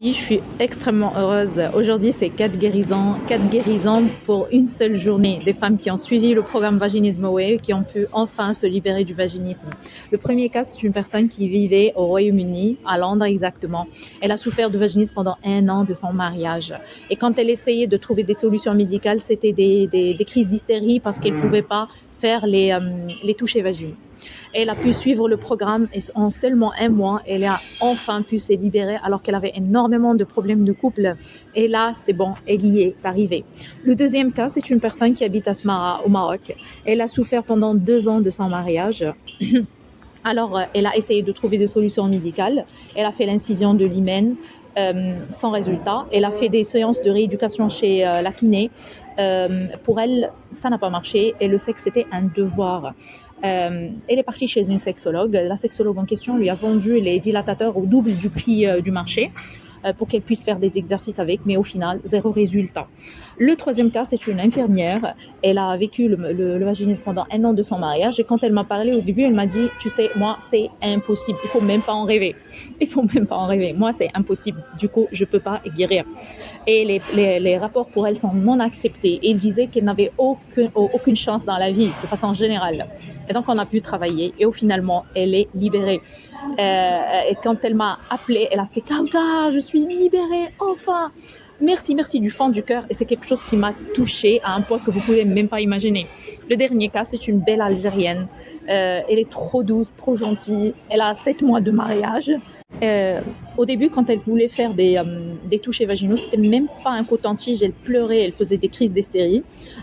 Je suis extrêmement heureuse. Aujourd'hui, c'est 4 guérisons pour une seule journée. Des femmes qui ont suivi le programme Vaginisme Away, qui ont pu enfin se libérer du vaginisme. Le premier cas, c'est une personne qui vivait au Royaume-Uni, à Londres exactement. Elle a souffert de vaginisme pendant 1 an de son mariage. Et quand elle essayait de trouver des solutions médicales, c'était des crises d'hystérie parce qu'elle ne pouvait pas faire les touchés vaginaux. Elle a pu suivre le programme et en seulement 1 mois, elle a enfin pu se libérer alors qu'elle avait énormément de problèmes de couple. Et là, c'est bon, elle y est arrivée. Le deuxième cas, c'est une personne qui habite à Smara, au Maroc. Elle a souffert pendant 2 ans de son mariage. Alors, elle a essayé de trouver des solutions médicales. Elle a fait l'incision de l'hymen sans résultat. Elle a fait des séances de rééducation chez la kiné. Pour elle, ça n'a pas marché et le sexe, c'était un devoir. Elle est partie chez une sexologue. La sexologue en question lui a vendu les dilatateurs au double du prix du marché pour qu'elle puisse faire des exercices avec, mais au final, zéro résultat. Le troisième cas, c'est une infirmière. Elle a vécu le vaginisme pendant 1 an de son mariage et quand elle m'a parlé au début, elle m'a dit, tu sais, moi, c'est impossible. Il faut même pas en rêver. Il faut même pas en rêver. Moi, c'est impossible. Du coup, je peux pas guérir. Et les rapports pour elle sont non acceptés. Et elle disait qu'elle n'avait aucune chance dans la vie, de façon générale. Et donc, on a pu travailler et finalement, elle est libérée. Et quand elle m'a appelée, elle a fait « Kauta, je suis libérée, enfin !» Merci du fond du cœur. Et c'est quelque chose qui m'a touchée à un point que vous pouvez même pas imaginer. Le dernier cas, c'est une belle Algérienne. Elle est trop douce, trop gentille. Elle a 7 mois de mariage. Au début, quand elle voulait faire des touchés vaginaux, c'était même pas un coton-tige. Elle pleurait, elle faisait des crises d'hystérie.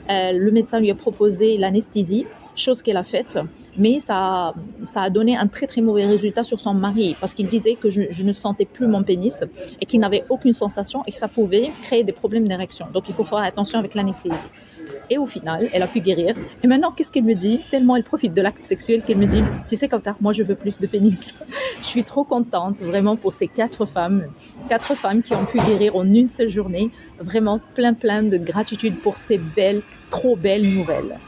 Le médecin lui a proposé l'anesthésie, chose qu'elle a faite. Mais ça a donné un très très mauvais résultat sur son mari parce qu'il disait que je ne sentais plus mon pénis et qu'il n'avait aucune sensation et que ça pouvait créer des problèmes d'érection. Donc il faut faire attention avec l'anesthésie. Et au final, elle a pu guérir. Et maintenant, qu'est-ce qu'elle me dit? Tellement elle profite de l'acte sexuel qu'elle me dit, tu sais Kauta, moi je veux plus de pénis. Je suis trop contente vraiment pour ces 4 femmes qui ont pu guérir en une seule journée. Vraiment plein de gratitude pour ces belles, trop belles nouvelles.